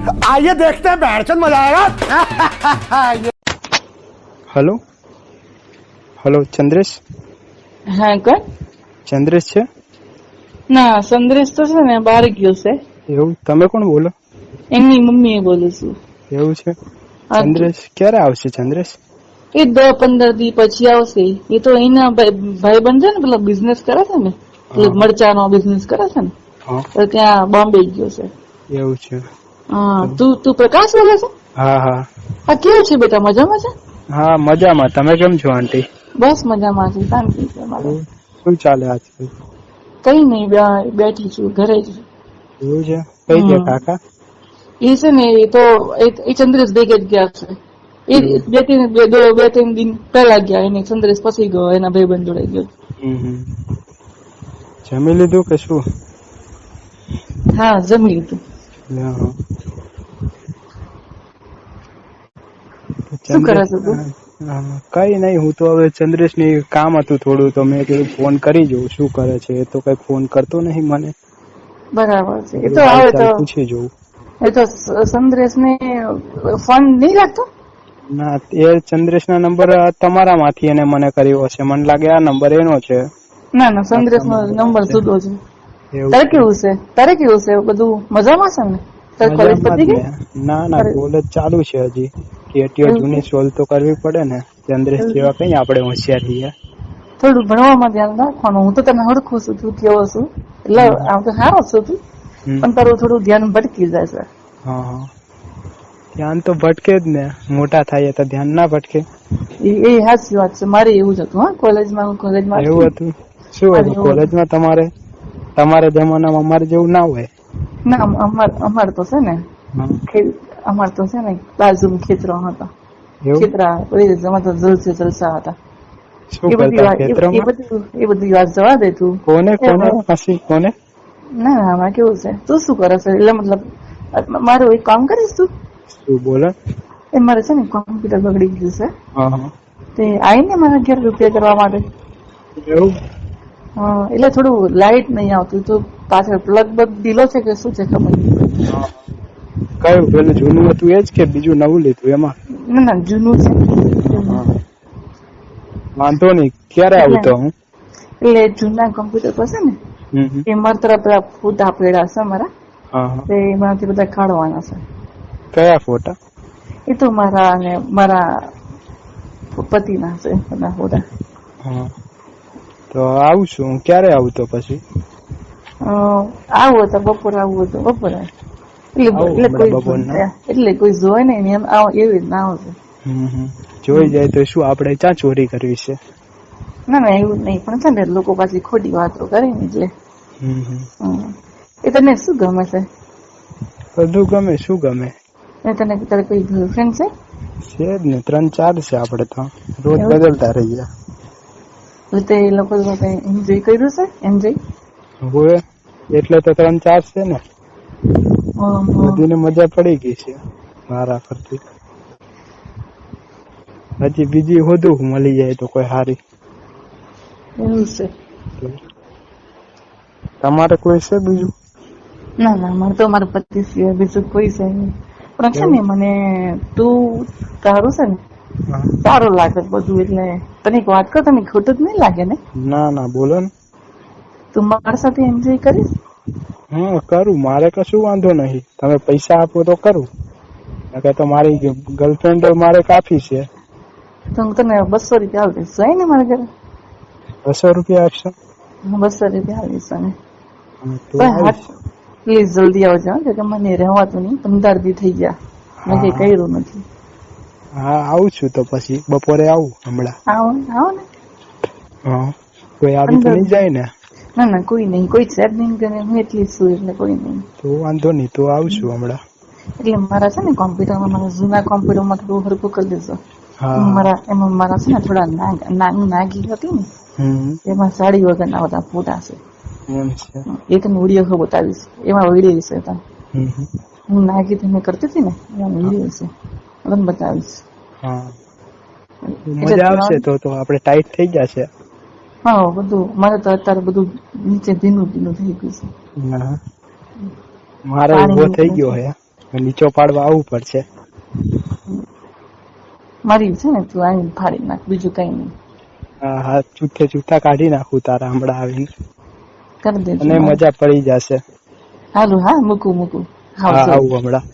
आइए देखते हैं बैठचंद मजा आएगा। हेलो हेलो ચંદ્રેશ હા કોણ? ચંદ્રેશ છે? ના, સંદેશ તો છે ને બહાર ગયો છે. એવું? તમે કોણ બોલો? એમની મમ્મી બોલું છું. એવું છે? હા, ચંદ્રેશ ક્યારે આવશે ચંદ્રેશ? એ 10-15 દી પછી આવશે. એ તો એના ભાઈબંધ છે ને, પેલા બિઝનેસ કરે છે ને, એટલે મરચાનો બિઝનેસ કરે છે ને, હા તો ત્યાં બોમ્બે ગયો છે. એવું છે? હા, તું પ્રકાશ બોલે છે? હા હા હા, કેવું છે બેટા, મજામાં છે? હા મજામાં. તમે કેમ છો આંટી? બસ મજામાં છે, શાંતિ છે મારે. શું ચાલે આજકાલ? કઈ નહીં, બેઠી છું ઘરે જ. એવું છે? કઈ ગયા કાકા? એ છે ને, એ ચંદ્રેશ ભેગે જ ગયા છે. એ બે ત્રણ દિન પહેલા ગયા. એને ચંદ્રેશ પછી ગયો, એના ભાઈબંધ જોડે ગયો. જમી લીધું કે શું? હા, જમી લીધું. શું કરે છે તું? કઈ નઈ, હું તો હવે ચંદ્રેશ ની કામ હતું થોડું, તો મેં કીધું ફોન કરી જોઉં શું કરે છે. એ તો કઈ ફોન કરતો નહીં મને. બરાબર છે. એ તો આવે તો પૂછી જોઉં. એ તો સંદેશ ને ફોન નહીં લાગતો. ના, એ ચંદ્રેશ ના નંબર તમારા માંથી એને મને કર્યો હશે. મને લાગે આ નંબર એનો છે. ના, સંદેશ નો નંબર જુદો છે. તારે કેવું છે? બધું મજામાં છે ને? તારે કોલેજ પતી ગઈ? ના, કોલેજ ચાલુ છે હજી. કેટીઓ જૂની સોલ્વ તો કરવી પડે ને. ચંદ્રેશ જેવા કઈ આપણે હોશિયાર છીએ. થોડું ભણવામાં ધ્યાન રાખવાનું. હું તો તને ઓળખું છું, તું કેવો છું, એટલે આમ તો સારો છું તું, પણ તારું થોડું ધ્યાન ભટકી જાય છે. હા, ધ્યાન તો ભટકે જ ને. મોટા થાય તો ધ્યાન ના ભટકે. એ સાચી વાત છે. મારે એવું જ હતું. હા, કોલેજમાં એવું હતું? શું હતું કોલેજમાં તમારે? તમારા જમાનામાં અમારે જેવું ના હોય. ના, અમાર તો છે ને, અમાર તો છે ને બાજુ ખેતરો હતા. ખેતરા બધી જલસા હતા. શું કરતા ખેતરમાં? એ બધી વાત જવા દે તું. કોને કોને? ના, આમાં કેવું છે, તું શું કરે છે? એટલે મતલબ મારું એક કામ કરીશ તું? શું બોલે? એ મારે છે ને કોમ્પ્યુટર બગડી ગયું છે. હા, તે આવીને મારા ઘેર રિપેર કરવા માટે. એવું? એટલે થોડું લાઈટ નહીં આવતું, તો પાછળ પ્લગ બગ ઢીલો છે કે શું છે ખબર નહીં. કયું પેલું જૂનું હતું એ જ કે બીજું નવું લીધું એમાં? ના, જૂનું છે. વાંધો નહીં, ક્યારે આવું તો હું? એટલે જૂના કોમ્પ્યુટર પર છે ને, એ મારા તરફ પેલા ફોટા પડ્યા છે મારા, એમાંથી બધા કાઢવાના છે. કયા ફોટા? એ તો મારા અને મારા પતિના છે બધા ફોટા. તો આવું છું. ક્યારે આવું તો પછી? આવું તો બપોરે આવું તો બપોરે. એટલે કોઈ જોઈ ને એમ એવી રીતના આવશે. જોઈ જાય તો શું આપણે ક્યાં ચોરી કરવી છે? ના, એવું નહીં, પણ છે ને લોકો પાછી ખોટી વાતો કરે ને એટલે. એ તને શું ગમે છે? બધું ગમે. શું ગમે? તને તારે કોઈ ગર્લફ્રેન્ડ છે? છે જ ને, 3-4 છે. આપણે તો રોજ બદલતા રહીએ. એટલે એ લોકો એન્જોય કર્યું છે? એન્જોય હોય એટલે તો 3-4 છે ને. બધીને મજા પડી ગઈ છે મારા પરથી. હજી બીજી હોદું મળી જાય તો કોઈ સારી. એવું છે? તમારે કોઈ છે બીજું? ના, મારે તો મારા પતિ સિવાય બીજું કોઈ છે નહીં. પણ છે ને મને તું તારું છે ને સારું લાગે બધું. એટલે તને એક વાત કહું, તને ખોટું જ નહીં લાગે ને? ના, બોલો ને. તું મારા સાથે એન્જોય કરીશ? કરું. મારે કશું વાંધો નહીં. તમે પૈસા આપો તો કરું. તો મારી ગર્લફ્રેન્ડ મારે કાફી છે. તો હું તને 200 રૂપિયા આપીશ. જાય ને મારા ઘરે? 200 રૂપિયા આપશો? 200 રૂપિયા આપીશ તને. પ્લીઝ જલ્દી આવજો, કે મને રહેવાતું નહીં. 15 દી થઈ ગયા, મેં કઈ કર્યું નથી. હા, આવું છું તો પછી બપોરે આવું. હમણાં આવો ને. કોઈ આવી તો નહીં જાય ને? ના, કોઈ નહીં. કોઈ છે જ નહીં કરે. હું એટલી છું એટલે કોઈ નહીં. તો વાંધો નહીં, તો આવશું હમણાં. એટલે મારા છે ને કોમ્પ્યુટરમાં, મારા જૂના કોમ્પ્યુટરમાં થોડું હરકું કરી દેજો. એમાં મારા છે ને થોડા નાગી હતી ને, એમાં સાડી વગરના બધા ફોટા છે. એક વિડીયો બતાવીશ, એમાં વિડીયો છે. હું નાગી તમે કરતી હતી ને, એમાં વિડીયો છે, તમને બતાવીશ. મજા આવશે તો આપણે ટાઈટ થઈ જશે. હા, બધું મારે તો અત્યારે બધું નીચે ધીનું થઈ ગયું છે. મારે ઉભો થઈ ગયો હે. નીચો પાડવા આવવું પડશે. મારી છે ને તું અહીં ફાડી નાખ, બીજું કઈ નહીં. હા હા, ચૂથા કાઢી નાખું તારા હમણાં આવીને, કરી દેજો. અને મજા પડી જશે. હાલું, હા મૂકું. હા આવું હમણાં.